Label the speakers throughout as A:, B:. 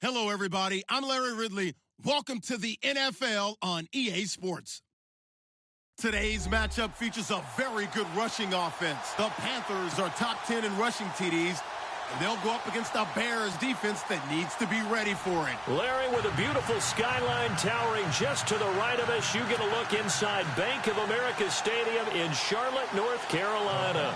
A: Hello, everybody. I'm Larry Ridley. Welcome to the NFL on EA Sports. Today's matchup features a very good rushing offense. The Panthers are top 10 in rushing TDs, and they'll go up against the Bears defense that needs to be ready for it.
B: Larry, with a beautiful skyline towering just to the right of us, you get a look inside Bank of America Stadium in Charlotte, North Carolina.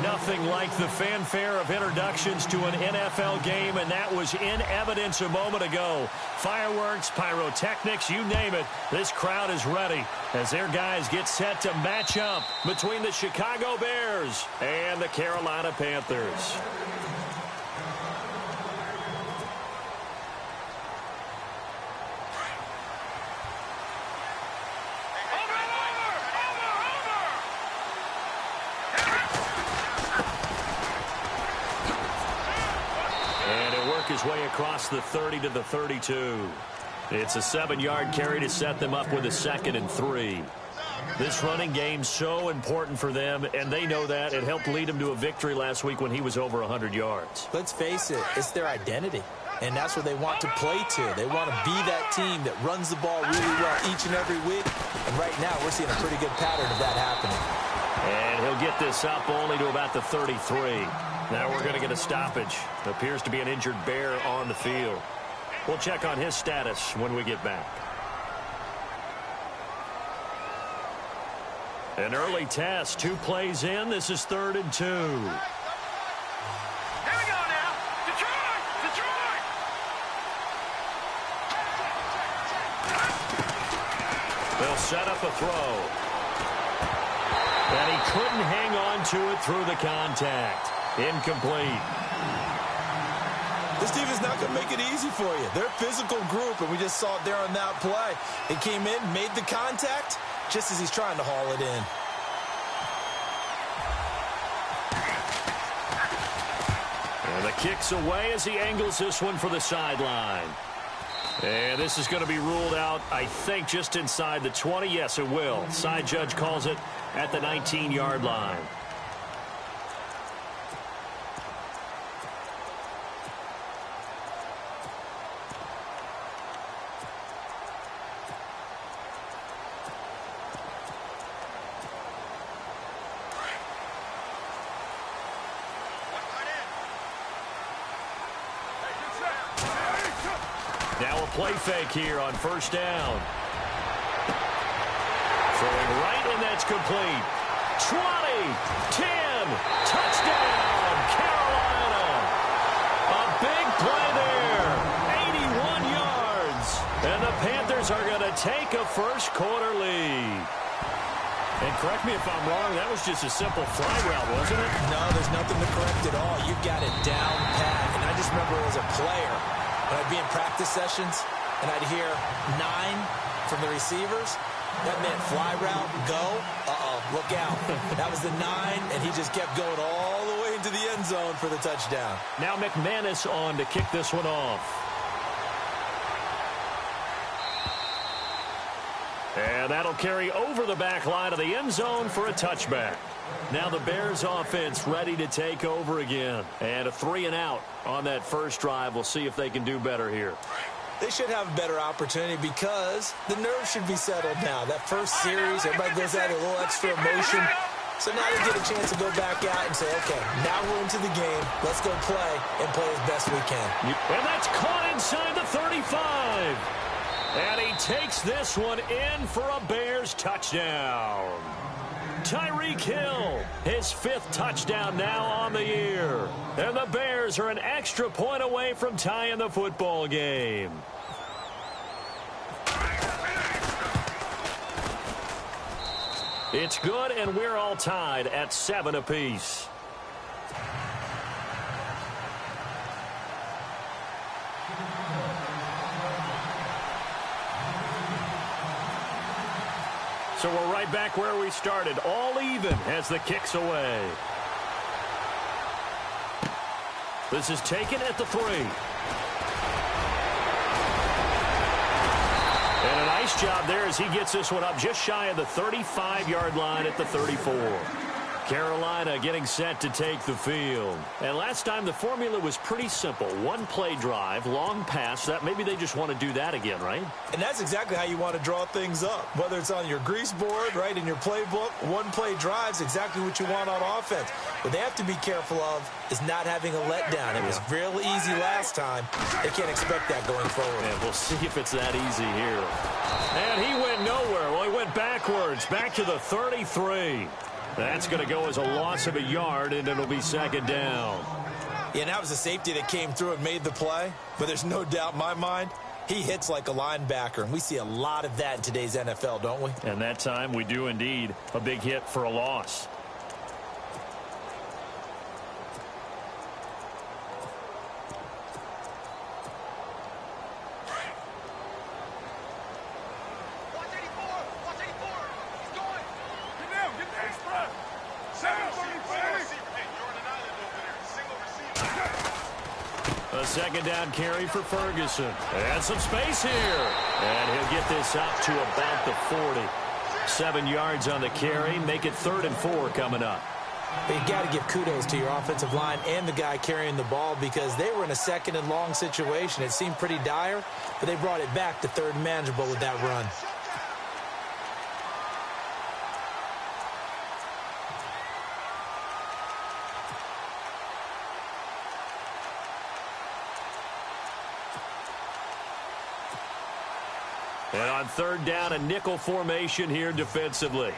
B: Nothing like the fanfare of introductions to an NFL game, and that was in evidence a moment ago. Fireworks, pyrotechnics, you name it. This crowd is ready as their guys get set to match up between the Chicago Bears and the Carolina Panthers. His way across the 30 to the 32. It's a 7-yard carry to set them up with a 2nd and 3. This running game's so important for them, and they know that. It helped lead them to a victory last week when he was over 100 yards.
C: Let's face it, it's their identity, and that's what they want to play to. They want to be that team that runs the ball really well each and every week, and right now we're seeing a pretty good pattern of that happening.
B: And he'll get this up only to about the 33. Now we're going to get a stoppage. Appears to be an injured Bear on the field. We'll check on his status when we get back. An early test, 2 plays in. This is 3rd and 2.
D: Here we go now. Detroit! Detroit!
B: They'll set up a throw. And he couldn't hang on to it through the contact. Incomplete.
C: This defense is not going to make it easy for you. They're a physical group, and we just saw it there on that play. He came in, made the contact, just as he's trying to haul it in.
B: And the kick's away as he angles this one for the sideline. And this is going to be ruled out, I think, just inside the 20. Yes, it will. Side judge calls it at the 19-yard line. Now a play fake here on 1st down. Throwing right, and that's complete. 20, 10, touchdown, Carolina. A big play there, 81 yards. And the Panthers are going to take a first-quarter lead. And correct me if I'm wrong, that was just a simple fly route, wasn't it?
C: No, there's nothing to correct at all. You've got it down pat. And I just remember as a player, when I'd be in practice sessions, and I'd hear 9 from the receivers, that meant fly route, go, look out. That was the 9, and he just kept going all the way into the end zone for the touchdown.
B: Now McManus on to kick this one off. And that'll carry over the back line of the end zone for a touchback. Now the Bears offense ready to take over again. And a 3-and-out on that first drive. We'll see if they can do better here.
C: They should have a better opportunity because the nerves should be settled now. That first series, everybody goes out with a little extra emotion. So now they get a chance to go back out and say, okay, now we're into the game. Let's go play and play as best we can.
B: And that's caught inside the 35. And he takes this one in for a Bears touchdown. Tyreek Hill, his 5th touchdown now on the year. And the Bears are an extra point away from tying the football game. It's good, and we're all tied at 7 apiece. So we're right back where we started, all even as the kick's away. This is taken at the 3. And a nice job there as he gets this one up just shy of the 35-yard line at the 34. Carolina getting set to take the field. And last time the formula was pretty simple. One play drive, long pass. That maybe they just want to do that again, right?
C: And that's exactly how you want to draw things up. Whether it's on your grease board, right, in your playbook, one play drive is exactly what you want on offense. What they have to be careful of is not having a letdown. It was real easy last time. They can't expect that going forward.
B: And we'll see if it's that easy here. And he went nowhere. Well, he went backwards, back to the 33. That's going to go as a loss of a yard, and it'll be second down.
C: Yeah, and that was a safety that came through and made the play. But there's no doubt in my mind, he hits like a linebacker. And we see a lot of that in today's NFL, don't we?
B: And that time we do indeed. A big hit for a loss. Second down carry for Ferguson. And some space here. And he'll get this out to about the 40. 7 yards on the carry. Make it 3rd and 4 coming up.
C: But you got to give kudos to your offensive line and the guy carrying the ball because they were in a 2nd and long situation. It seemed pretty dire, but they brought it back to 3rd and manageable with that run.
B: And on 3rd down, a nickel formation here defensively.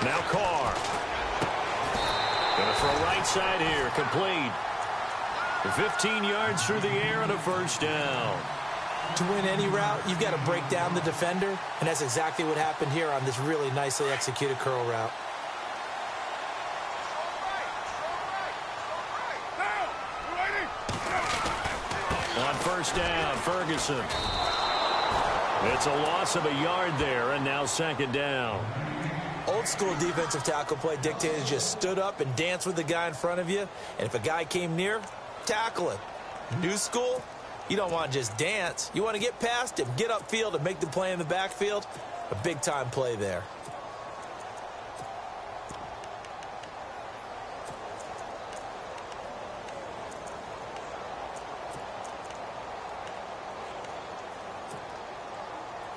B: Now Carr. Going to throw right side here. Complete. 15 yards through the air and a 1st down.
C: To win any route, you've got to break down the defender, and that's exactly what happened here on this really nicely executed curl route.
B: On 1st down, Ferguson. It's a loss of a yard there, and now 2nd down.
C: Old school defensive tackle play dictated just stood up and danced with the guy in front of you, and if a guy came near, tackle him. New school, you don't want to just dance. You want to get past him, get upfield, and make the play in the backfield. A big-time play there.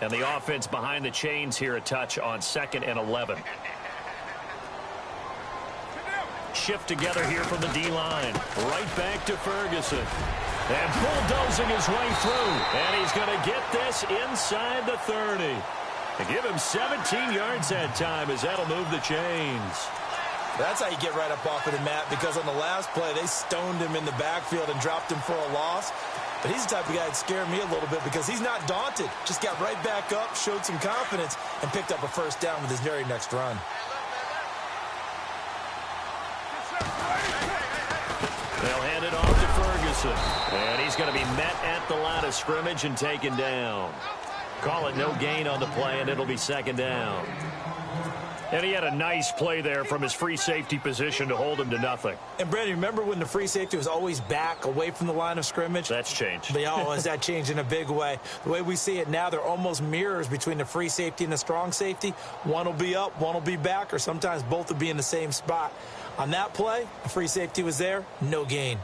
B: And the offense behind the chains here a touch on 2nd and 11. Shift together here from the D-line. Right back to Ferguson. And bulldozing his way through. And he's going to get this inside the 30. And give him 17 yards that time as that'll move the chains.
C: That's how you get right up off of the mat because on the last play, they stoned him in the backfield and dropped him for a loss. But he's the type of guy that scared me a little bit because he's not daunted. Just got right back up, showed some confidence, and picked up a 1st down with his very next run.
B: They'll hand it off to Ferguson. And he's going to be met at the line of scrimmage and taken down. Call it no gain on the play, and it'll be 2nd down. And he had a nice play there from his free safety position to hold him to nothing.
C: And, Brandon, remember when the free safety was always back away from the line of scrimmage?
B: That's changed.
C: But, oh, has that changed in a big way? The way we see it now, they're almost mirrors between the free safety and the strong safety. One will be up, one will be back, or sometimes both will be in the same spot. On that play, the free safety was there, no gain.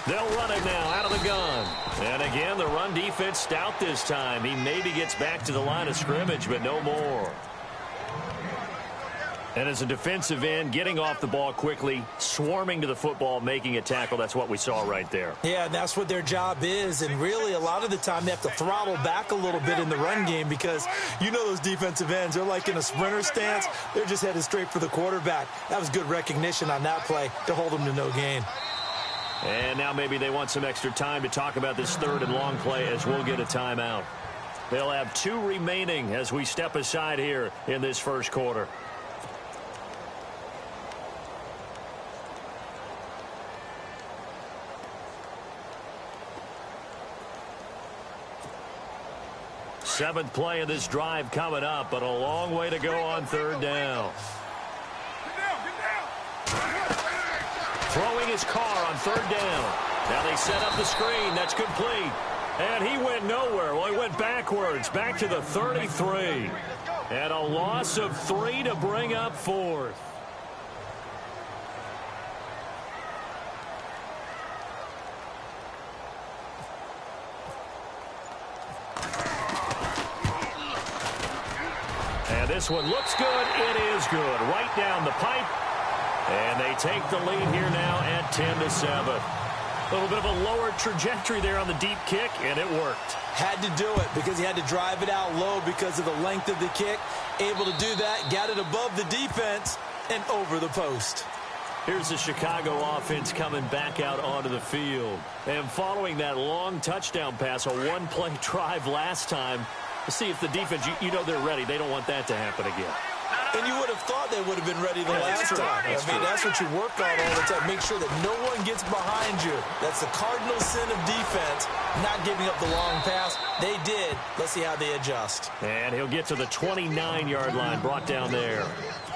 B: They'll run it now out of the gun. And again, the run defense stout this time. He maybe gets back to the line of scrimmage, but no more. And as a defensive end, getting off the ball quickly, swarming to the football, making a tackle, that's what we saw right there.
C: Yeah, and that's what their job is. And really, a lot of the time, they have to throttle back a little bit in the run game because you know those defensive ends, they're like in a sprinter stance. They're just headed straight for the quarterback. That was good recognition on that play to hold them to no gain.
B: And now maybe they want some extra time to talk about this 3rd and long play as we'll get a timeout. They'll have 2 remaining as we step aside here in this 1st quarter. Seventh play of this drive coming up, but a long way to go on third down. Throwing his car on third down. Now they set up the screen. That's complete. And he went nowhere. Well, he went backwards, back to the 33. And a loss of 3 to bring up fourth. And this one looks good. It is good. Right down the pipe. And they take the lead here now at 10-7. A little bit of a lower trajectory there on the deep kick, and it worked.
C: Had to do it because he had to drive it out low because of the length of the kick. Able to do that, got it above the defense, and over the post.
B: Here's the Chicago offense coming back out onto the field. And following that long touchdown pass, a one-play drive last time, to see if the defense, you know they're ready. They don't want that to happen again.
C: And you would have thought they would have been ready the last time. That's what you work on all the time. Make sure that no one gets behind you. That's the cardinal sin of defense, not giving up the long pass. They did. Let's see how they adjust.
B: And he'll get to the 29-yard line, brought down there.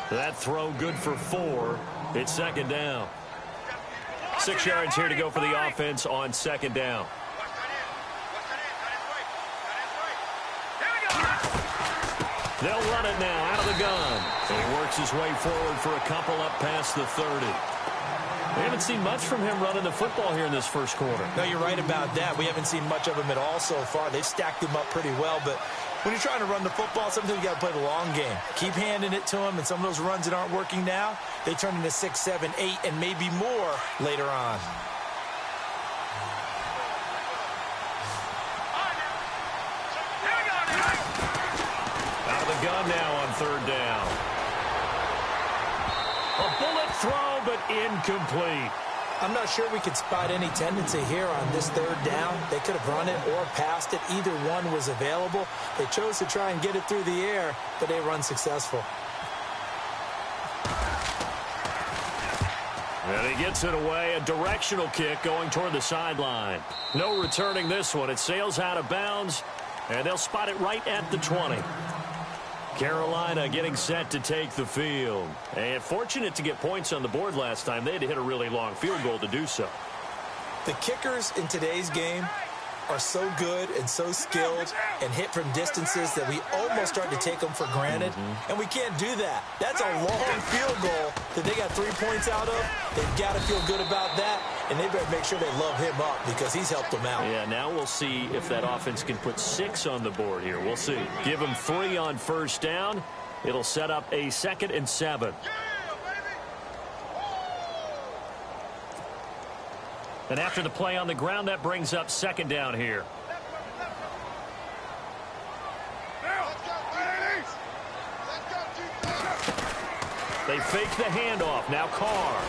B: That throw good for 4. It's second down. 6 yards here to go for the offense on second down. They'll run it now out of the gun. And he works his way forward for a couple up past the 30. We haven't seen much from him running the football here in this first quarter.
C: No, you're right about that. We haven't seen much of him at all so far. They've stacked him up pretty well. But when you're trying to run the football, sometimes you got to play the long game. Keep handing it to him, and some of those runs that aren't working now, they turn into 6, 7, 8, and maybe more later on.
B: Gun now on third down. A bullet throw, but incomplete.
C: I'm not sure we could spot any tendency here on this third down. They could have run it or passed it. Either one was available. They chose to try and get it through the air, but they were unsuccessful.
B: And he gets it away. A directional kick going toward the sideline. No returning this one. It sails out of bounds, and they'll spot it right at the 20. Carolina getting set to take the field. And fortunate to get points on the board last time. They had to hit a really long field goal to do so.
C: The kickers in today's game are so good and so skilled and hit from distances that we almost start to take them for granted. And we can't do that. That's a long field goal that they got 3 points out of. They've got to feel good about that. And they better make sure they love him up because he's helped them out.
B: Yeah, now we'll see if that offense can put 6 on the board here. We'll see. Give them 3 on first down. It'll set up a 2nd and 7. And after the play on the ground, that brings up second down here. They fake the handoff. Now Carr.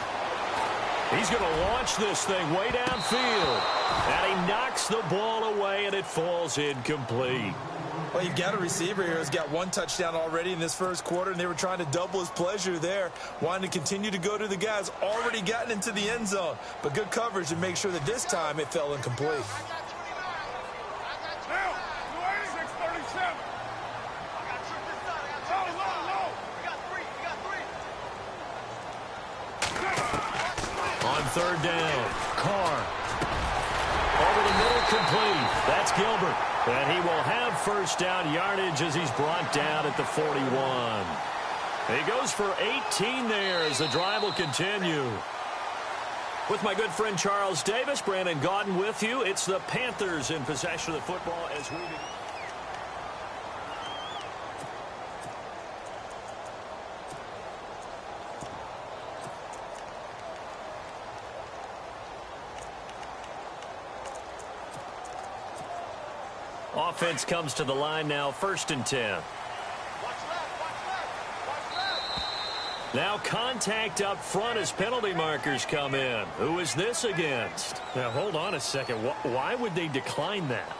B: He's going to launch this thing way downfield. And he knocks the ball away, and it falls incomplete.
C: Well, you've got a receiver here who's got 1 touchdown already in this first quarter, and they were trying to double his pleasure there, wanting to continue to go to the guys already gotten into the end zone. But good coverage to make sure that this time it fell incomplete.
B: On third down, Carr. Over the middle, complete. That's Gilbert. And he will have first down yardage as he's brought down at the 41. He goes for 18 there as the drive will continue. With my good friend Charles Davis, Brandon Gaudin with you. It's the Panthers in possession of the football as we begin. Offense comes to the line now, 1st and 10. Now contact up front as penalty markers come in. Who is this against? Now, hold on a second. Why would they decline that?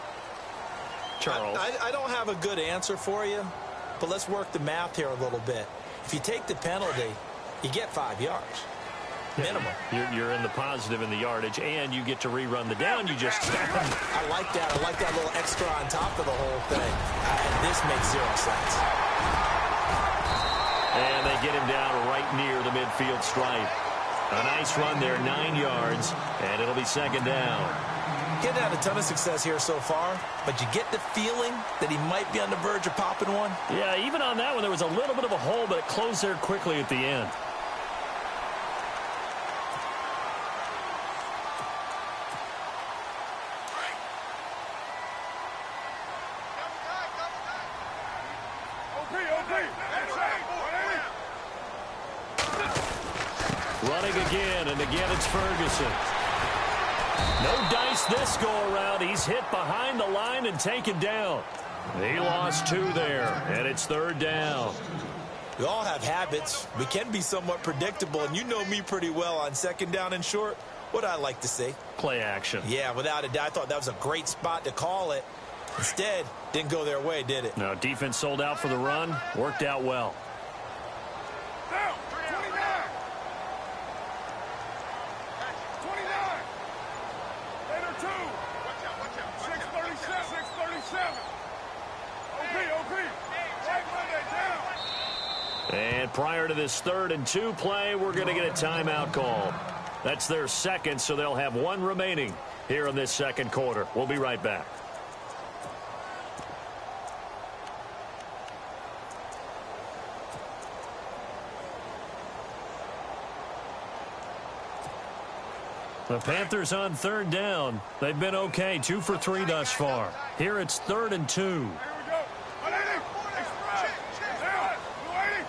B: Charles?
C: I don't have a good answer for you, but let's work the math here a little bit. If you take the penalty, you get 5 yards. minimum.
B: You're in the positive in the yardage, and you get to rerun the down you just stabbed.
C: I like that. I like that little extra on top of the whole thing. This makes 0 sense.
B: And they get him down right near the midfield stripe. A nice run there, 9 yards, and it'll be second down.
C: Getting had a ton of success here so far, but you get the feeling that he might be on the verge of popping one.
B: Yeah, even on that one, there was a little bit of a hole, but it closed there quickly at the end. Running again, and again it's Ferguson. No dice this go-around. He's hit behind the line and taken down. He lost 2 there, and it's third down.
C: We all have habits. We can be somewhat predictable, and you know me pretty well on second down and short. What I like to see?
B: Play action.
C: Yeah, without a doubt. I thought that was a great spot to call it. Instead, didn't go their way, did it?
B: No, defense sold out for the run. Worked out well.
D: Down, 29. 29. Later 2. Watch out. 637. 637. OP. Right Monday, down.
B: And prior to this 3rd and 2 play, we're going to get a timeout call. That's their second, so they'll have 1 remaining here in this second quarter. We'll be right back. The Panthers on 3rd down. They've been okay, 2 for 3 thus far. Here it's 3rd and 2.
D: Here we go. 180. Express. Down. 280.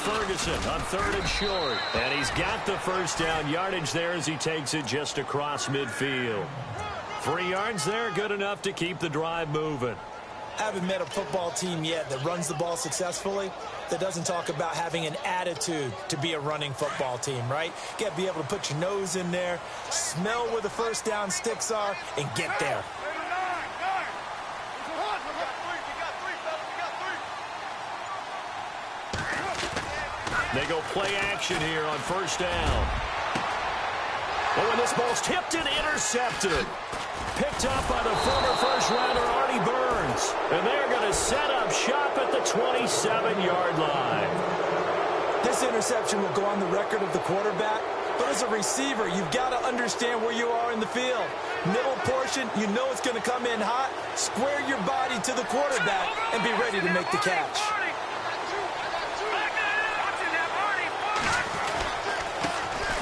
B: Ferguson on 3rd and short. And he's got the first down yardage there as he takes it just across midfield. 3 yards there, good enough to keep the drive moving.
C: I haven't met a football team yet that runs the ball successfully that doesn't talk about having an attitude to be a running football team, right? You got to be able to put your nose in there, smell where the first down sticks are, and get there.
B: They go play action here on first down. Oh, and this ball's tipped and intercepted. Picked up by the former first-rounder Artie Burns. And they're going to set up shop at the 27-yard line.
C: This interception will go on the record of the quarterback, but as a receiver, you've got to understand where you are in the field. Middle portion, you know it's going to come in hot. Square your body to the quarterback and be ready to make the catch.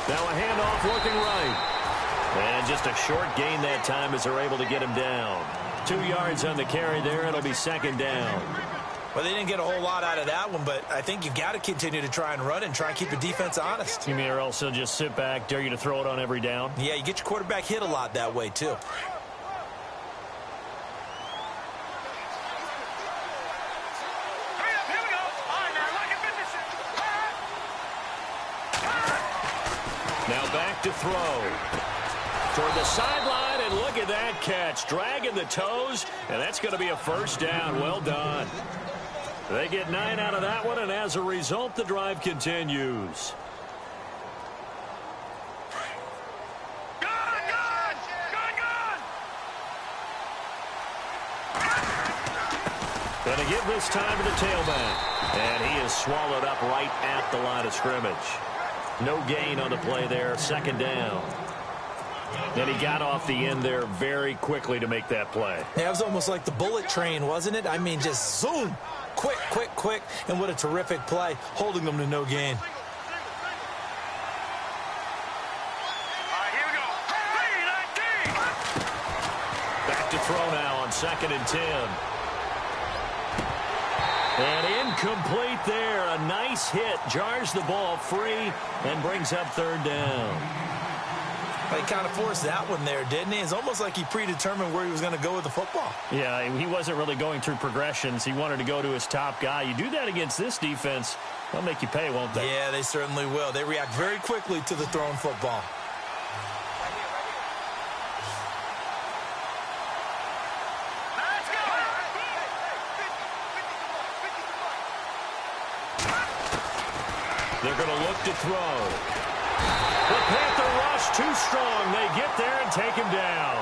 B: Now a handoff looking right. And just a short gain that time as they're able to get him down. 2 yards on the carry there. It'll be second down.
C: Well, they didn't get a whole lot out of that one, but I think you've got to continue to try and run and try and keep the defense honest.
B: You mean or else they'll just sit back, dare you to throw it on every down?
C: Yeah, you get your quarterback hit a lot that way, too.
B: Now back to throw. Toward the sideline, and look at that catch. Dragging the toes, and that's going to be a first down. Well done. They get 9 out of that one, and as a result, the drive continues. Going to give this time to the tailback. And he is swallowed up right at the line of scrimmage. No gain on the play there. Second down. And he got off the end there very quickly to make that play.
C: Yeah, it was almost like the bullet train, wasn't it? I mean, just zoom. Quick. And what a terrific play, holding them to no gain.
D: All right, here we go. 3-19.
B: Back to throw now on 2nd and 10. And incomplete there. A nice hit. Jars the ball free and brings up 3rd down.
C: He kind of forced that one there, didn't he? It's almost like he predetermined where he was going to go with the football.
B: Yeah, he wasn't really going through progressions. He wanted to go to his top guy. You do that against this defense, they'll make you pay, won't they?
C: Yeah, they certainly will. They react very quickly to the thrown football.
B: They're going to look to throw. The Panther rush too strong. They get there and take him down.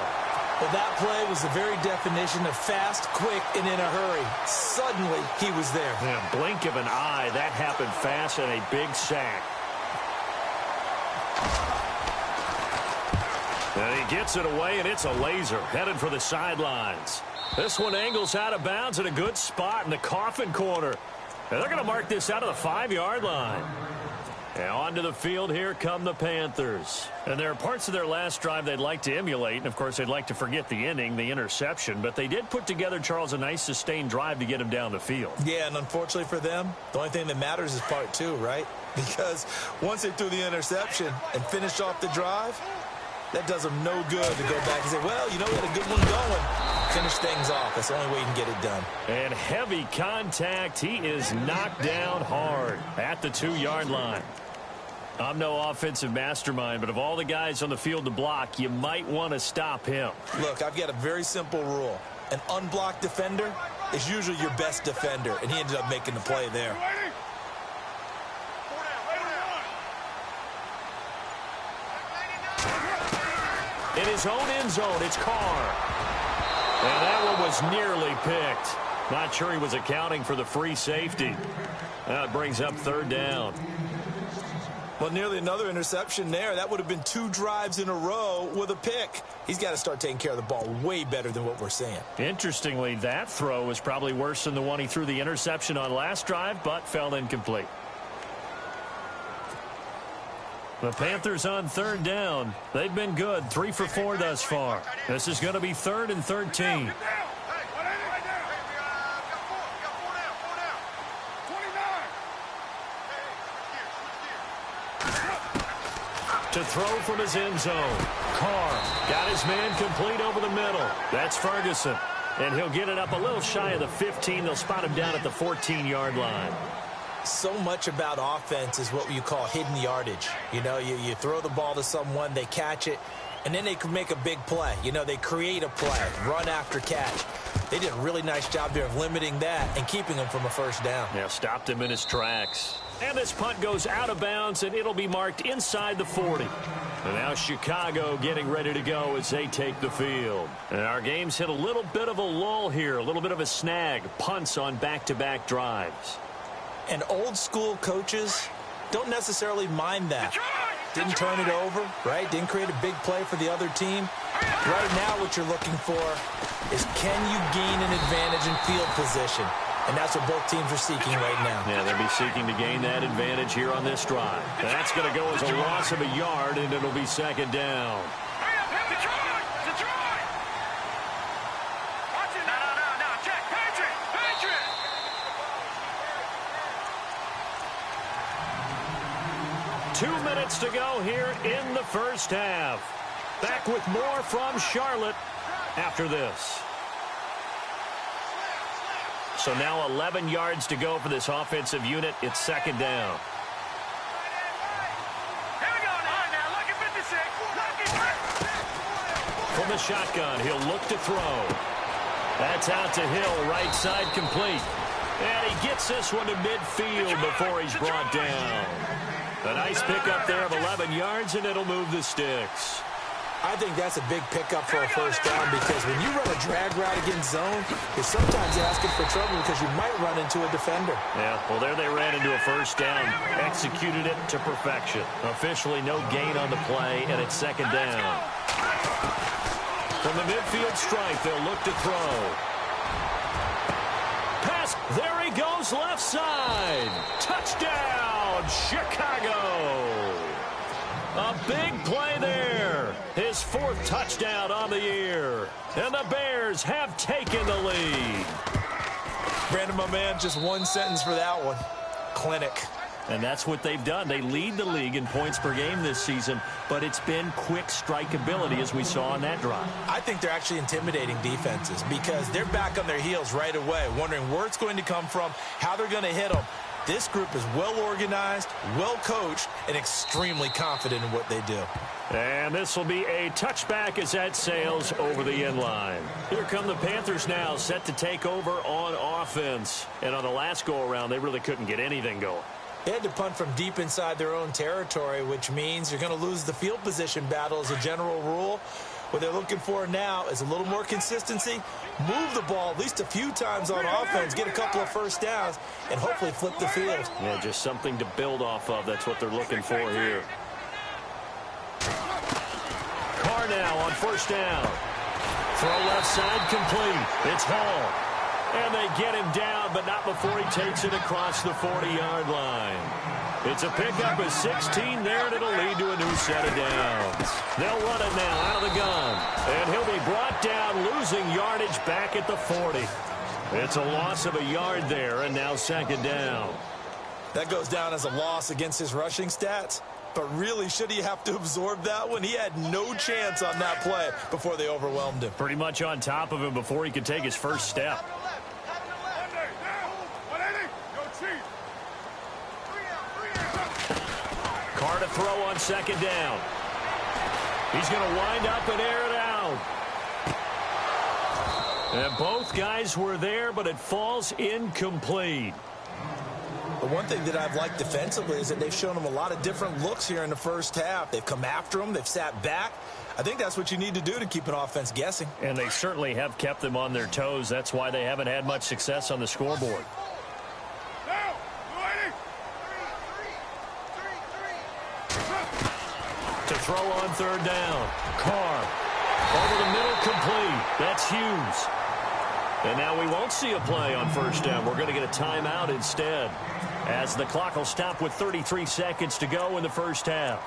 C: Well, that play was the very definition of fast, quick, and in a hurry. Suddenly, he was there.
B: Yeah, blink of an eye. That happened fast and a big sack. And he gets it away, and it's a laser headed for the sidelines. This one angles out of bounds in a good spot in the coffin corner. And they're going to mark this out of the 5-yard line. And onto the field, here come the Panthers. And there are parts of their last drive they'd like to emulate. And, of course, they'd like to forget the inning, the interception. But they did put together, Charles, a nice sustained drive to get him down the field.
C: Yeah, and unfortunately for them, the only thing that matters is part 2, right? Because once they threw the interception and finished off the drive, that does them no good to go back and say, well, you know, we had a good one going. Finish things off. That's the only way you can get it done.
B: And heavy contact. He is knocked down hard at the 2-yard line. I'm no offensive mastermind, but of all the guys on the field to block, you might want to stop him.
C: Look, I've got a very simple rule. An unblocked defender is usually your best defender, and he ended up making the play there.
B: In his own end zone, it's Carr. And that one was nearly picked. Not sure he was accounting for the free safety. That brings up 3rd down.
C: Well, nearly another interception there. That would have been 2 drives in a row with a pick. He's got to start taking care of the ball way better than what we're seeing.
B: Interestingly, that throw was probably worse than the one he threw the interception on last drive, but fell incomplete. The Panthers on 3rd down. They've been good, 3 for 4 thus far. This is going to be 3rd and 13. To throw from his end zone. Carr got his man complete over the middle. That's Ferguson. And he'll get it up a little shy of the 15. They'll spot him down at the 14-yard line.
C: So much about offense is what you call hidden yardage. You know, you throw the ball to someone, they catch it, and then they can make a big play. You know, they create a play, run after catch. They did a really nice job there of limiting that and keeping him from a 1st down.
B: Yeah, stopped him in his tracks. And this punt goes out of bounds, and it'll be marked inside the 40. And now Chicago getting ready to go as they take the field. And our game's hit a little bit of a lull here, a little bit of a snag. Punts on back-to-back drives.
C: And old-school coaches don't necessarily mind that. Didn't turn it over, right? Didn't create a big play for the other team. Right now what you're looking for is, can you gain an advantage in field position? And that's what both teams are seeking right now.
B: Yeah, they'll be seeking to gain that advantage here on this drive. That's going to go as a loss of a yard, and it'll be 2nd down. Two minutes to go here in the 1st half. Back with more from Charlotte after this. So now 11 yards to go for this offensive unit. It's 2nd down. From the shotgun, he'll look to throw. That's out to Hill, right side complete. And he gets this one to midfield before he's brought down. A nice pickup there of 11 yards, and it'll move the sticks.
C: I think that's a big pickup for a 1st down, because when you run a drag route against zone, you're sometimes asking for trouble because you might run into a defender.
B: Yeah, well, there they ran into a 1st down. Executed it to perfection. Officially no gain on the play, and it's 2nd down. From the midfield stripe, they'll look to throw. Pass, there he goes, left side. Touchdown, Chicago. A big play there. His 4th touchdown on the year. And the Bears have taken the lead.
C: Brandon, my man, just one sentence for that one. Clinic.
B: And that's what they've done. They lead the league in points per game this season, but it's been quick strikeability as we saw on that drive.
C: I think they're actually intimidating defenses because they're back on their heels right away, wondering where it's going to come from, how they're going to hit them. This group is well organized, well coached, and extremely confident in what they do.
B: And this will be a touchback as that sails over the end line. Here come the Panthers now, set to take over on offense. And on the last go-around, they really couldn't get anything going.
C: They had to punt from deep inside their own territory, which means you're going to lose the field position battle as a general rule. What they're looking for now is a little more consistency, move the ball at least a few times on offense, get a couple of first downs, and hopefully flip the field.
B: Yeah, just something to build off of. That's what they're looking for here. Carr now on first down. Throw left side complete. It's Hall. And they get him down, but not before he takes it across the 40-yard line. It's a pickup of 16 there, and it'll lead to a new set of downs. They'll run it now out of the gun. And he'll be brought down, losing yardage back at the 40. It's a loss of a yard there, and now second down.
C: That goes down as a loss against his rushing stats. But really, should he have to absorb that one? He had no chance on that play before they overwhelmed him.
B: Pretty much on top of him before he could take his first step. Carr to throw on second down. He's going to wind up and air it out. And both guys were there, but it falls incomplete.
C: The one thing that I've liked defensively is that they've shown him a lot of different looks here in the first half. They've come after him. They've sat back. I think that's what you need to do to keep an offense guessing.
B: And they certainly have kept them on their toes. That's why they haven't had much success on the scoreboard. To throw on third down. Carr. Over the middle, complete. That's Hughes. And now we won't see a play on first down. We're going to get a timeout instead, as the clock will stop with 33 seconds to go in the first half.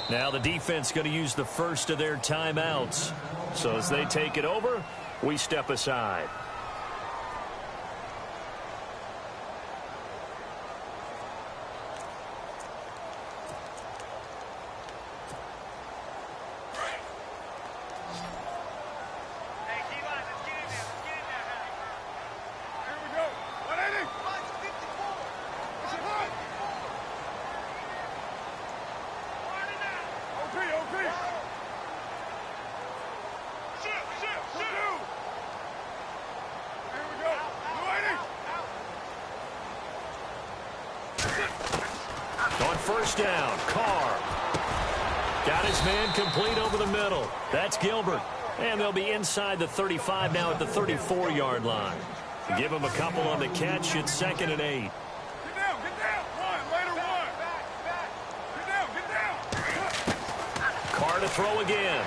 B: Now the defense going to use the first of their timeouts. So as they take it over, we step aside. On first down, Carr. Got his man complete over the middle. That's Gilbert. And they'll be inside the 35 now at the 34-yard line. Give him a couple on the catch. It's 2nd and 8.
D: Get down. One, later one. Get down.
B: Carr to throw again.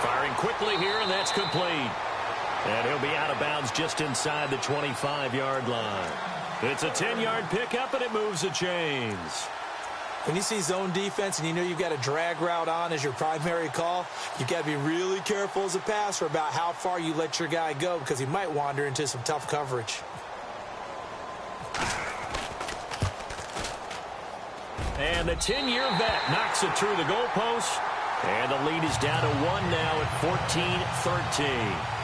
B: Firing quickly here, and that's complete. And he'll be out of bounds just inside the 25-yard line. It's a 10-yard pickup, and it moves the chains.
C: When you see zone defense and you know you've got a drag route on as your primary call, you've got to be really careful as a passer about how far you let your guy go, because he might wander into some tough coverage.
B: And the 10-year vet knocks it through the goalpost. And the lead is down to 1 now at 14-13.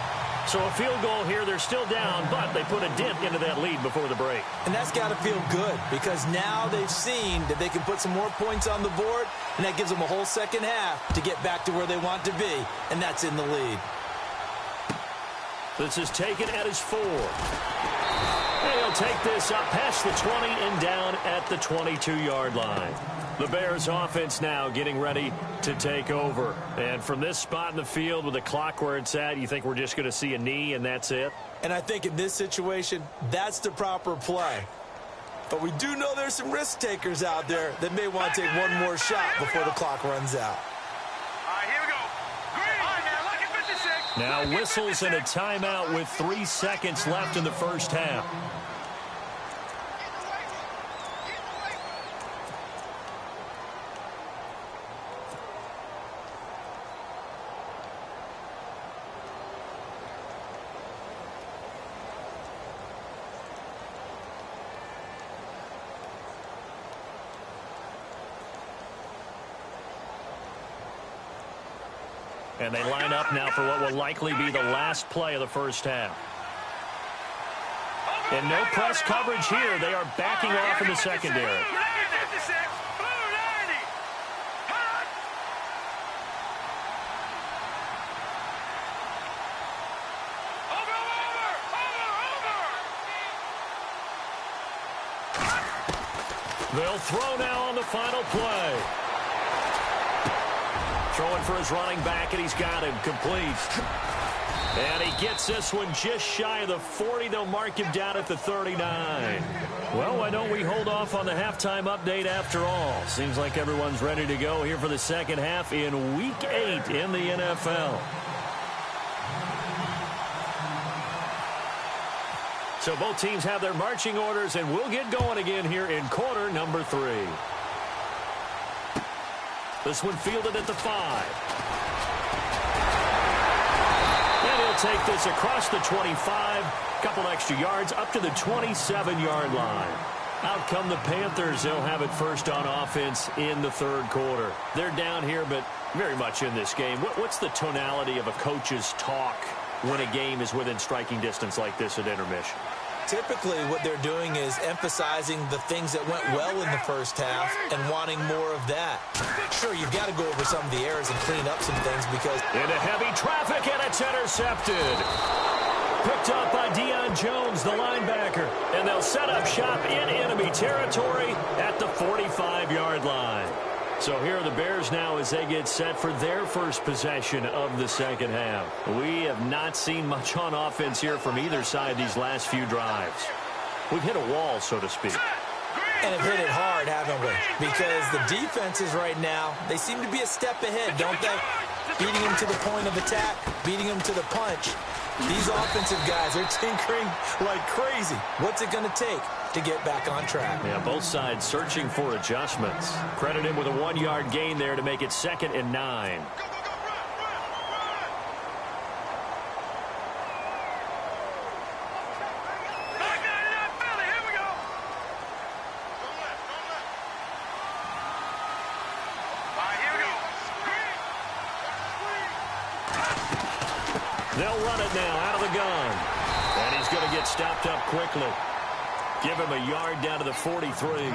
B: So a field goal here. They're still down, but they put a dent into that lead before the break.
C: And that's got to feel good, because now they've seen that they can put some more points on the board, and that gives them a whole second half to get back to where they want to be, and that's in the lead.
B: This is taken at his 4. And he'll take this up past the 20 and down at the 22-yard line. The Bears offense now getting ready to take over. And from this spot in the field with the clock where it's at, you think we're just going to see a knee and that's it?
C: And I think in this situation, that's the proper play. But we do know there's some risk takers out there that may want to take one more shot before the clock runs out.
D: All right, here we go. Green. All right, now, look at 56.
B: Now whistles and a timeout with 3 seconds left in the first half. And they line up now for what will likely be the last play of the first half. And no press coverage here. They are backing off in the secondary. They'll throw now on the final play. Throwing for his running back, and he's got him complete. And he gets this one just shy of the 40. They'll mark him down at the 39. Well, why don't we hold off on the halftime update after all? Seems like everyone's ready to go here for the second half in Week 8 in the NFL. So both teams have their marching orders, and we'll get going again here in quarter number 3. This one fielded at the 5. And he'll take this across the 25. Couple extra yards up to the 27-yard line. Out come the Panthers. They'll have it first on offense in the third quarter. They're down here, but very much in this game. What's the tonality of a coach's talk when a game is within striking distance like this at intermission?
C: Typically, what they're doing is emphasizing the things that went well in the first half and wanting more of that. Sure, you've got to go over some of the errors and clean up some things because...
B: Into heavy traffic, and it's intercepted. Picked up by Deion Jones, the linebacker. And they'll set up shop in enemy territory at the 45-yard line. So here are the Bears now as they get set for their first possession of the second half. We have not seen much on offense here from either side these last few drives. We've hit a wall, so to speak.
C: And have hit it hard, haven't we? Because the defenses right now, they seem to be a step ahead, don't they? Beating them to the point of attack, beating them to the punch. These offensive guys are tinkering like crazy. What's it going to take to get back on track?
B: Yeah, both sides searching for adjustments. Credit him with a 1-yard gain there to make it 2nd and 9. They'll run it now out of the gun. And he's going to get stopped up quickly. Give him a yard down to the 43.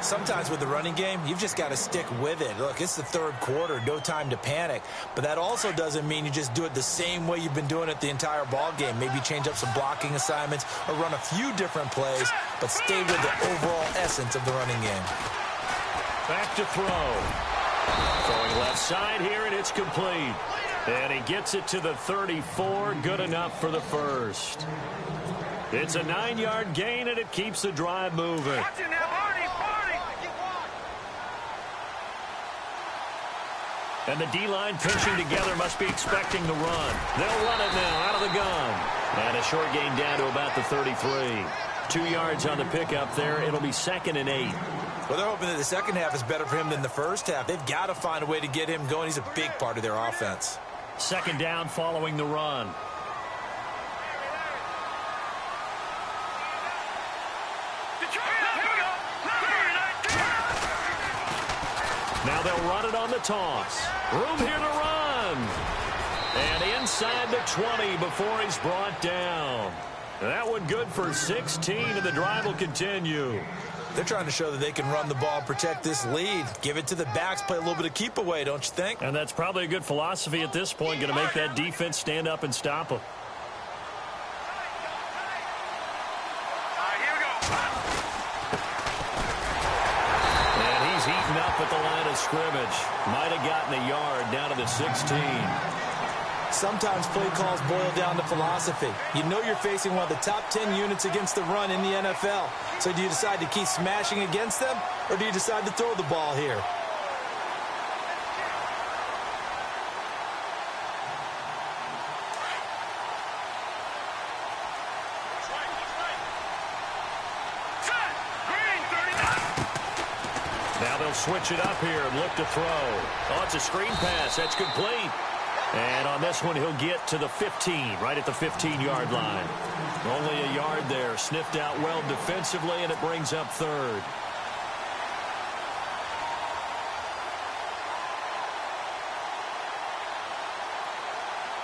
C: Sometimes with the running game, you've just got to stick with it. Look, it's the third quarter, no time to panic. But that also doesn't mean you just do it the same way you've been doing it the entire ball game. Maybe change up some blocking assignments or run a few different plays, but stay with the overall essence of the running game.
B: Back to throw. Throwing left side here, and it's complete. And he gets it to the 34. Good enough for the first. It's a 9-yard gain, and it keeps the drive moving. And the D-line pinching together must be expecting the run. They'll run it now out of the gun. And a short gain down to about the 33. 2 yards on the pickup there. It'll be 2nd and 8.
C: Well, they're hoping that the second half is better for him than the first half. They've got to find a way to get him going. He's a big part of their offense.
B: 2nd down following the run. Now they'll run it on the toss. Room here to run. And inside the 20 before he's brought down. That one good for 16, and the drive will continue.
C: They're trying to show that they can run the ball and protect this lead. Give it to the backs, play a little bit of keep away, don't you think?
B: And that's probably a good philosophy at this point, going to make that defense stand up and stop them. And he's eaten up at the line of scrimmage. Might have gotten a yard down to the 16.
C: Sometimes play calls boil down to philosophy. You know you're facing one of the top 10 units against the run in the NFL. So do you decide to keep smashing against them, or do you decide to throw the ball here?
B: Now they'll switch it up here and look to throw. Oh, it's a screen pass. That's complete. And on this one, he'll get to the 15, right at the 15-yard line. Only a yard there, sniffed out well defensively, and it brings up 3rd.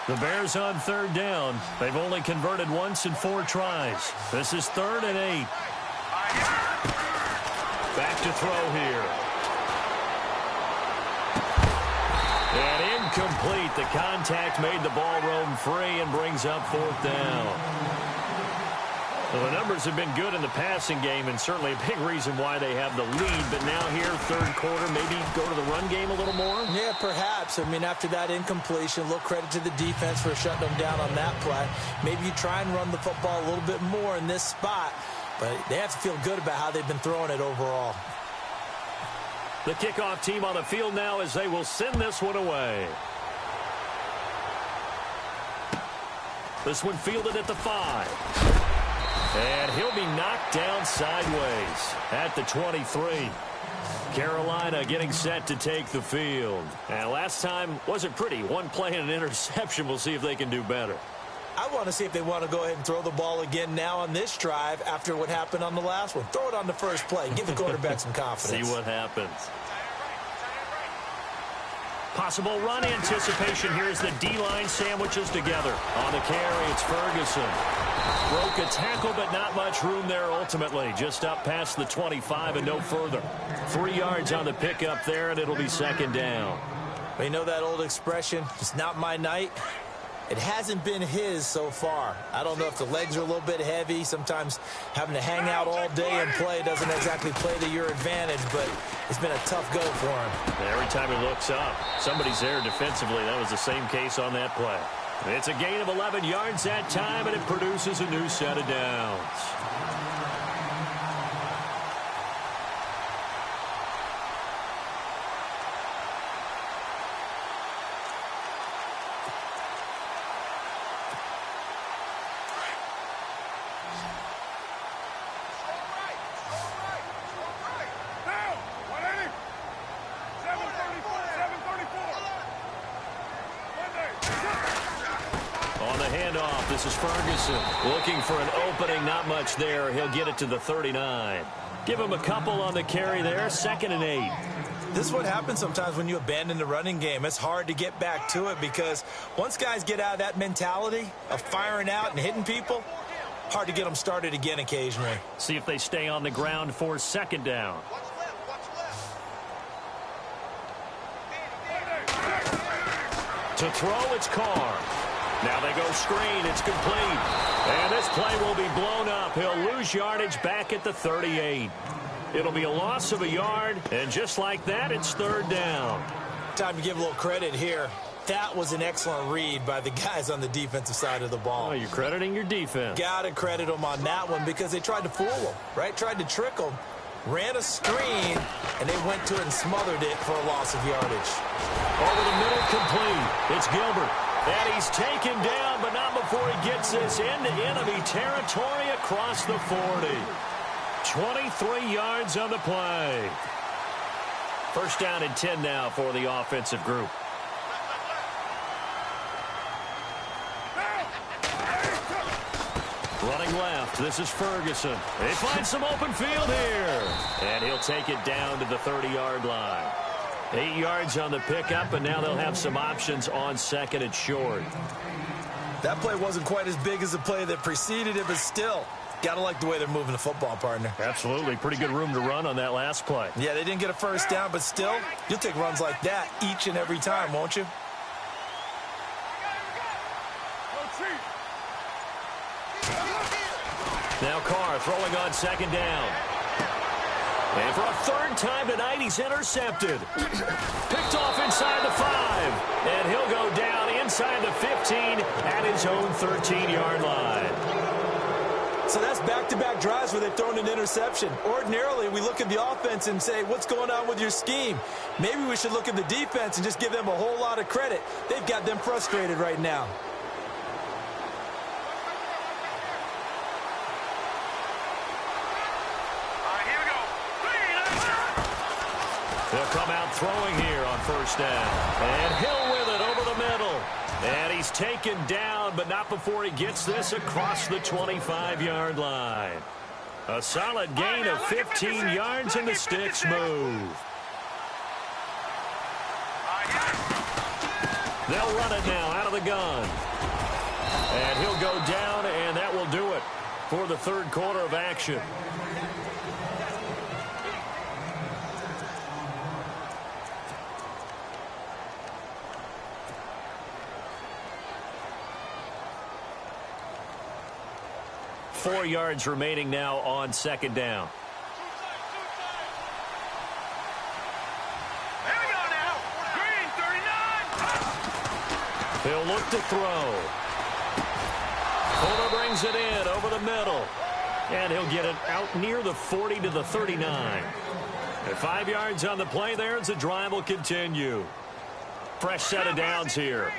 B: The Bears on third down. They've only converted once in 4 tries. This is 3rd and 8. Back to throw here. And incomplete. The contact made the ball roam free and brings up 4th down. Well, the numbers have been good in the passing game, and certainly a big reason why they have the lead. But now here, 3rd quarter, maybe go to the run game a little more?
C: Yeah, perhaps. I mean, after that incompletion, a little credit to the defense for shutting them down on that play. Maybe you try and run the football a little bit more in this spot, but they have to feel good about how they've been throwing it overall.
B: The kickoff team on the field now as they will send this one away. This one fielded at the 5. And he'll be knocked down sideways at the 23. Carolina getting set to take the field. And last time wasn't pretty. One play and an interception. We'll see if they can do better.
C: I want to see if they want to go ahead and throw the ball again now on this drive after what happened on the last one. Throw it on the first play. Give the quarterback some confidence.
B: See what happens. Possible run anticipation. Here's the D-line sandwiches together. On the carry, it's Ferguson. Broke a tackle, but not much room there ultimately. Just up past the 25 and no further. 3 yards on the pickup there, and it'll be 2nd down.
C: Well, you know that old expression, it's not my night? It hasn't been his so far. I don't know if the legs are a little bit heavy. Sometimes having to hang out all day and play doesn't exactly play to your advantage, but it's been a tough go for him.
B: And every time he looks up, somebody's there defensively. That was the same case on that play. It's a gain of 11 yards that time, and it produces a new set of downs. This is Ferguson looking for an opening. Not much there. He'll get it to the 39. Give him a couple on the carry there. 2nd and 8.
C: This is what happens sometimes when you abandon the running game. It's hard to get back to it because once guys get out of that mentality of firing out and hitting people, hard to get them started again occasionally.
B: See if they stay on the ground for 2nd down. To throw, it's Carr. Now they go screen. It's complete. And this play will be blown up. He'll lose yardage back at the 38. It'll be a loss of a yard. And just like that, it's 3rd down.
C: Time to give a little credit here. That was an excellent read by the guys on the defensive side of the ball.
B: Oh, you're crediting your defense.
C: Got to credit them on that one because they tried to fool them, right? Tried to trick them. Ran a screen, and they went to it and smothered it for a loss of yardage.
B: Over the middle, complete. It's Gilbert. And he's taken down, but not before he gets this into enemy territory across the 40. 23 yards on the play. 1st down and 10 now for the offensive group. Running left, this is Ferguson. They find some open field here. And he'll take it down to the 30-yard line. 8 yards on the pickup, and now they'll have some options on 2nd and short.
C: That play wasn't quite as big as the play that preceded it, but still, got to like the way they're moving the football, partner.
B: Absolutely. Pretty good room to run on that last play.
C: Yeah, they didn't get a 1st down, but still, you'll take runs like that each and every time, won't you?
B: Now Carr throwing on 2nd down. And for a 3rd time tonight, he's intercepted. Picked off inside the 5. And he'll go down inside the 15 at his own 13-yard line.
C: So that's back-to-back drives where they've thrown an interception. Ordinarily, we look at the offense and say, what's going on with your scheme? Maybe we should look at the defense and just give them a whole lot of credit. They've got them frustrated right now.
B: They'll come out throwing here on 1st down. And Hill with it over the middle. And he's taken down, but not before he gets this across the 25-yard line. A solid gain of 15 yards, and the sticks move. They'll run it now out of the gun. And he'll go down, and that will do it for the third quarter of action. Four yards remaining now on second down.
D: There we go now. Green, 39.
B: He'll look to throw. Fuller brings it in over the middle. And he'll get it out near the 40 to the 39. And 5 yards on the play there as the drive will continue. Fresh set of downs here.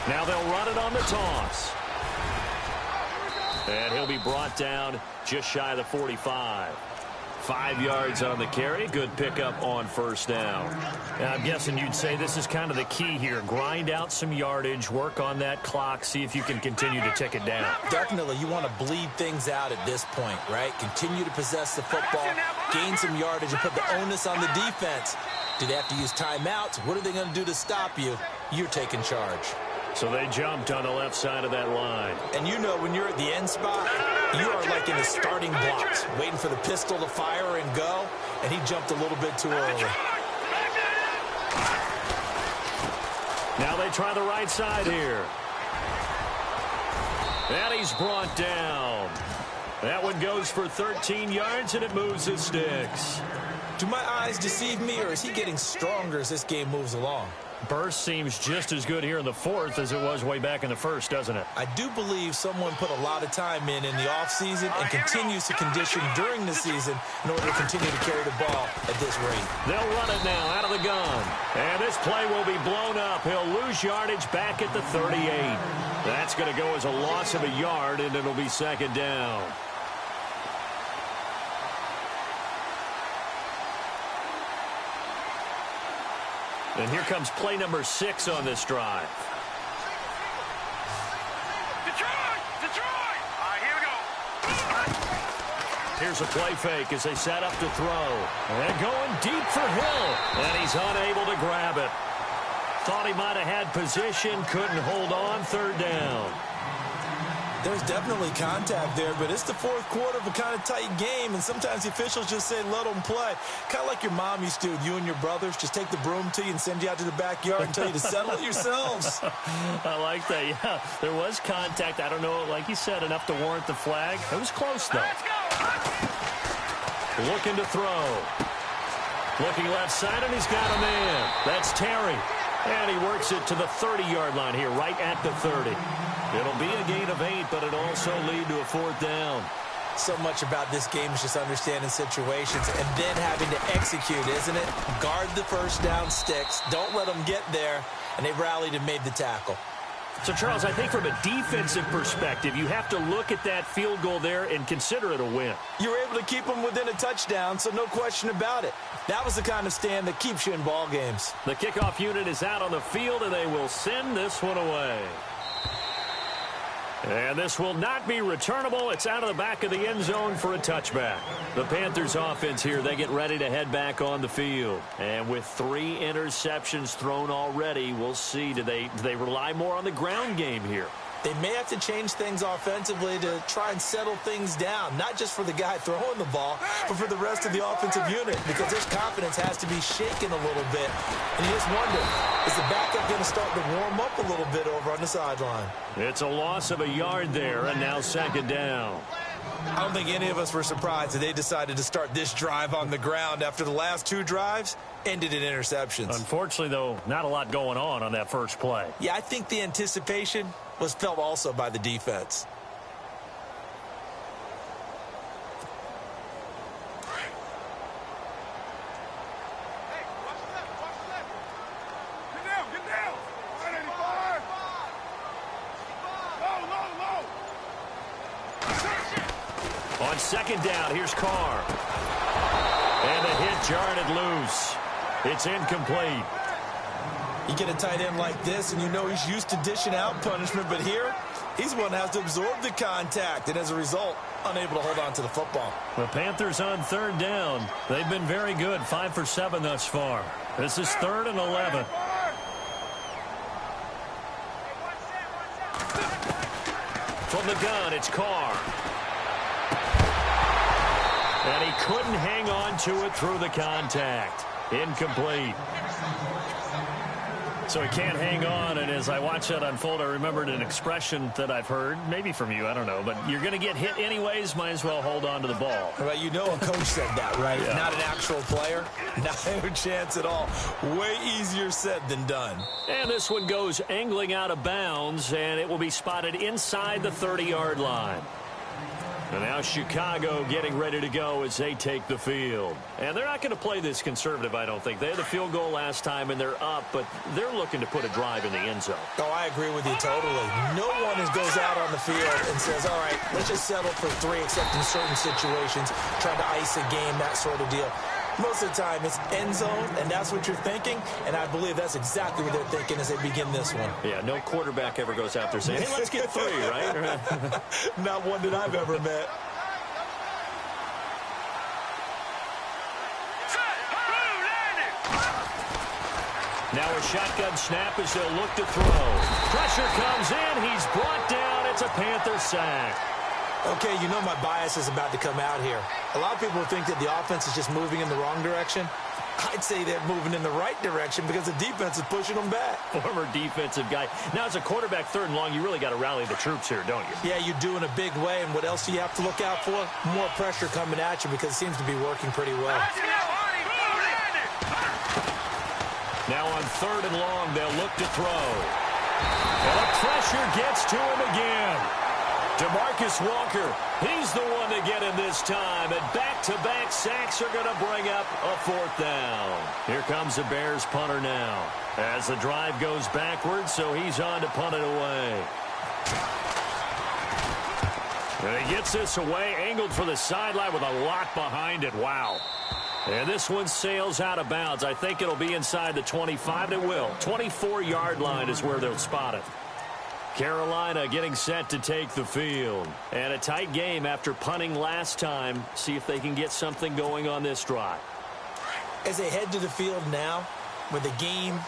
B: Now they'll run it on the toss. And he'll be brought down just shy of the 45. 5 yards on the carry. Good pickup on first down. Now, I'm guessing you'd say this is kind of the key here. Grind out some yardage, work on that clock, see if you can continue to tick it down.
C: Definitely, you want to bleed things out at this point, right? Continue to possess the football, gain some yardage, and put the onus on the defense. Do they have to use timeouts? What are they going to do to stop you? You're taking charge.
B: So they jumped on the left side of that line.
C: And you know when you're at the end spot, you are like in the starting blocks, waiting for the pistol to fire and go, and he jumped a little bit too early.
B: Now they try the right side here. And he's brought down. That one goes for 13 yards, and it moves the sticks.
C: Do my eyes deceive me, or is he getting stronger as this game moves along?
B: Burst seems just as good here in the fourth as it was way back in the first, doesn't it?
C: I do believe someone put a lot of time in the offseason and continues to condition during the season in order to continue to carry the ball at this rate.
B: They'll run it now out of the gun. And this play will be blown up. He'll lose yardage back at the 38. That's going to go as a loss of a yard, and it'll be second down. And here comes play number 6 on this drive.
D: Detroit! Detroit! All right, here we go.
B: Here's a play fake as they set up to throw. And going deep for Hill. And he's unable to grab it. Thought he might have had position, couldn't hold on, third down.
C: There's definitely contact there, but it's the fourth quarter of a kind of tight game, and sometimes the officials just say, let them play. Kind of like your mom used to, you and your brothers, just take the broom to you and send you out to the backyard and tell you to settle it yourselves.
B: I like that, yeah. There was contact. I don't know, like you said, enough to warrant the flag. It was close, though.
D: Let's go!
B: Looking to throw. Looking left side, and he's got a man. That's Terry. And he works it to the 30-yard line here, right at the 30. It'll be a gain of 8, but it'll also lead to a fourth down.
C: So much about this game is just understanding situations and then having to execute, isn't it? Guard the first down sticks. Don't let them get there. And they rallied and made the tackle.
B: So, Charles, I think from a defensive perspective, you have to look at that field goal there and consider it a win.
C: You were able to keep them within a touchdown, so no question about it. That was the kind of stand that keeps you in ball games.
B: The kickoff unit is out on the field, and they will send this one away. And this will not be returnable. It's out of the back of the end zone for a touchback. The Panthers offense here, they get ready to head back on the field. And with 3 interceptions thrown already, we'll see. Do they rely more on the ground game here?
C: They may have to change things offensively to try and settle things down, not just for the guy throwing the ball, but for the rest of the offensive unit, because their confidence has to be shaken a little bit. And you just wonder, is the backup going to start to warm up a little bit over on the sideline?
B: It's a loss of a yard there, and now second down.
C: I don't think any of us were surprised that they decided to start this drive on the ground after the last 2 drives ended in interceptions.
B: Unfortunately, though, not a lot going on that first play.
C: Yeah, I think the anticipation was felt also by the defense.
D: Hey, watch the left, watch the left. Get down. 185. Low.
B: On second down, here's Carr. And the hit jarred it loose. It's incomplete.
C: You get a tight end like this, and you know he's used to dishing out punishment, but here, He's the one that has to absorb the contact, and as a result, unable to hold on to the football.
B: The Panthers on third down. They've been very good, 5 for 7 thus far. This is 3rd and 11. From the gun, it's Carr. And he couldn't hang on to it through the contact. Incomplete. So he can't hang on, and as I watch that unfold, I remembered an expression that I've heard, maybe from you, I don't know, but you're going to get hit anyways, might as well hold on to the ball.
C: Right, you know a coach said that, right?
B: Yeah. Not
C: an actual player. Not a chance at all. Way easier said than done.
B: And this one goes angling out of bounds, and it will be spotted inside the 30-yard line. And now Chicago getting ready to go as they take the field. And they're not going to play this conservative, I don't think. They had the field goal last time, and they're up, but they're looking to put a drive in the end zone.
C: Oh, I agree with you totally. No one goes out on the field and says, all right, let's just settle for 3, except in certain situations, trying to ice a game, that sort of deal. Most of the time, it's end zone, and that's what you're thinking, and I believe that's exactly what they're thinking as they begin this one.
B: Yeah, no quarterback ever goes out there saying, hey, let's get 3, right?
C: Not one that I've ever met.
B: Now a shotgun snap as they'll look to throw. Pressure comes in. He's brought down. It's a Panther sack.
C: Okay, you know my bias is about to come out here. A lot of people think that the offense is just moving in the wrong direction. I'd say they're moving in the right direction because the defense is pushing them back.
B: Former defensive guy. Now, as a quarterback, 3rd and long, you really got to rally the troops here, don't you?
C: Yeah, you do in a big way. And what else do you have to look out for? More pressure coming at you because it seems to be working pretty well.
B: Now on 3rd and long, they'll look to throw. And the pressure gets to him again. DeMarcus Walker, he's the one to get him this time. And back-to-back sacks are going to bring up a 4th down. Here comes the Bears punter now. As the drive goes backwards, so he's on to punt it away. And he gets this away, angled for the sideline with a lot behind it. Wow. And this one sails out of bounds. I think it'll be inside the 25. It will. 24-yard line is where they'll spot it. Carolina getting set to take the field. And a tight game after punting last time. See if they can get something going on this drive.
C: As they head to the field now, with the game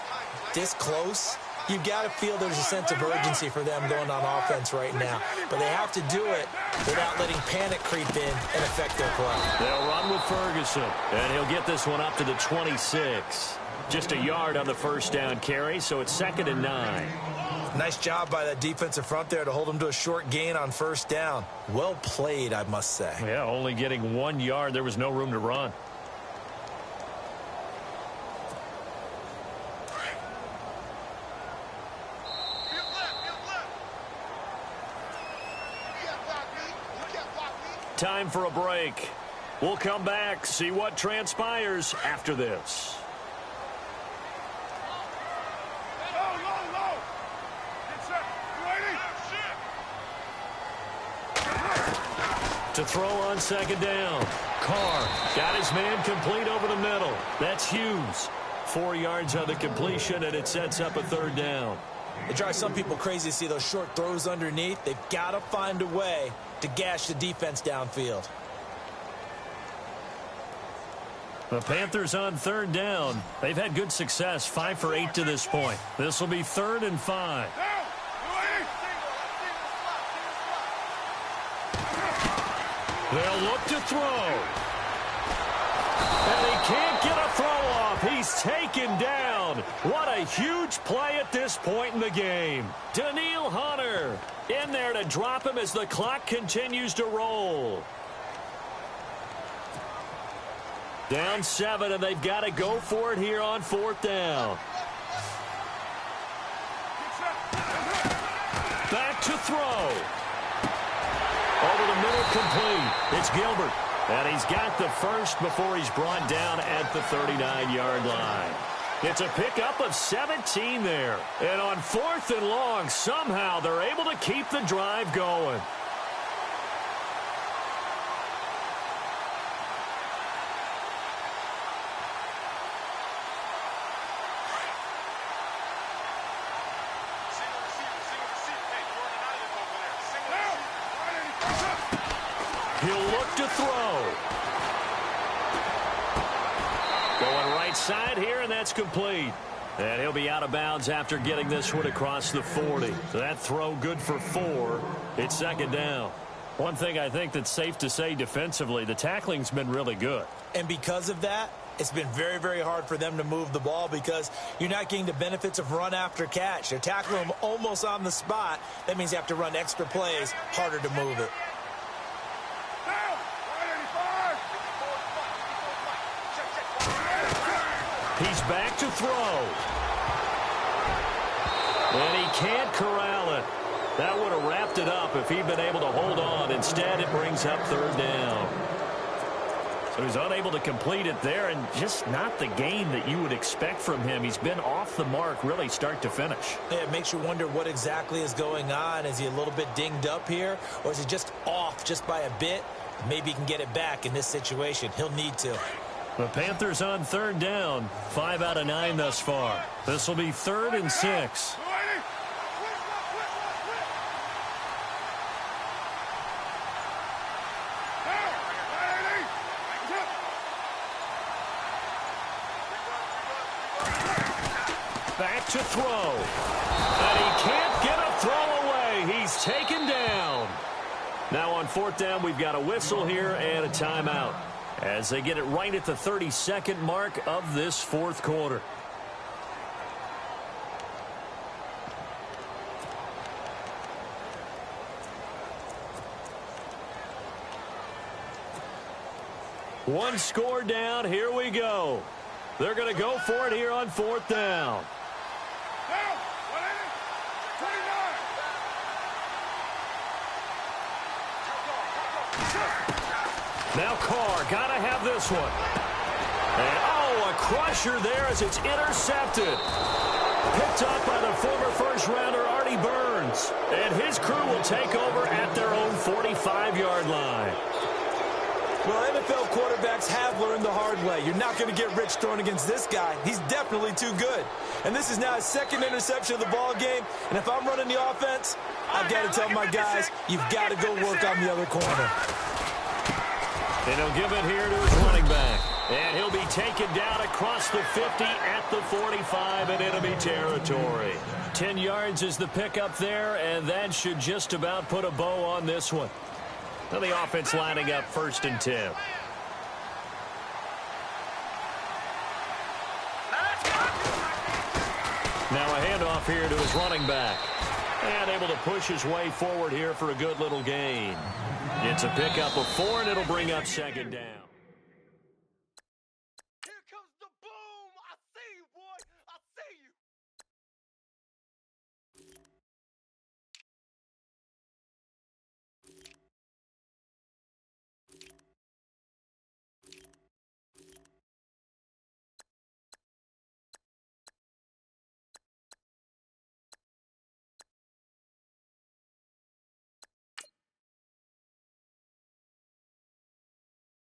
C: this close, you've got to feel there's a sense of urgency for them going on offense right now. But they have to do it without letting panic creep in and affect their play.
B: They'll run with Ferguson, and he'll get this one up to the 26. Just a yard on the first down carry, so it's 2nd and 9.
C: Nice job by that defensive front there to hold them to a short gain on first down. Well played, I must say.
B: Yeah, only getting 1 yard. There was no room to run. Time for a break. We'll come back, see what transpires after this. To throw on 2nd down. Carr got his man complete over the middle. That's Hughes. 4 yards on the completion, and it sets up a 3rd down.
C: It drives some people crazy to see those short throws underneath. They've got to find a way to gash the defense downfield.
B: The Panthers on 3rd down. They've had good success, 5 for 8 to this point. This will be 3rd and 5. They'll look to throw. And he can't get a throw off. He's taken down. What a huge play at this point in the game. Daniil Hunter in there to drop him as the clock continues to roll. Down 7, and they've got to go for it here on 4th down. Back to throw. Over the middle, complete. It's Gilbert. And he's got the first before he's brought down at the 39-yard line. It's a pickup of 17 there. And on 4th and long, somehow they're able to keep the drive going. right side here, and that's complete. And he'll be out of bounds after getting this one across the 40. So that throw good for 4. It's second down. One thing I think that's safe to say defensively, the tackling's been really good.
C: And because of that, it's been very, very hard for them to move the ball because you're not getting the benefits of run after catch. They're tackling them almost on the spot. That means you have to run extra plays, harder to move it.
B: He's back to throw. And he can't corral it. That would have wrapped it up if he'd been able to hold on. Instead, it brings up third down. So he's unable to complete it there, and just not the game that you would expect from him. He's been off the mark really start to finish.
C: Yeah, it makes you wonder what exactly is going on. Is he a little bit dinged up here, or is he just off just by a bit? Maybe he can get it back in this situation. He'll need to.
B: The Panthers on third down. 5 out of 9 thus far. This will be 3rd and 6. Back to throw. And he can't get a throw away. He's taken down. Now on 4th down, we've got a whistle here and a timeout as they get it right at the 32nd mark of this 4th quarter. One score down. Here we go. They're going to go for it here on 4th down. Now Carr, got to have this one. And, oh, a crusher there as it's intercepted. Picked up by the former first-rounder Artie Burns. And his crew will take over at their own 45-yard line.
C: Well, NFL quarterbacks have learned the hard way. You're not going to get rich throwing against this guy. He's definitely too good. And this is now his 2nd interception of the ball game. And if I'm running the offense, I've got to tell my guys, you've got to go work on the other corner.
B: And he'll give it here to his running back. And he'll be taken down across the 50 at the 45 and enemy territory. 10 yards is the pickup there, and that should just about put a bow on this one. Now the offense lining up 1st and 10. Now a handoff here to his running back. And able to push his way forward here for a good little gain. It's a pickup of 4, and it'll bring up 2nd down.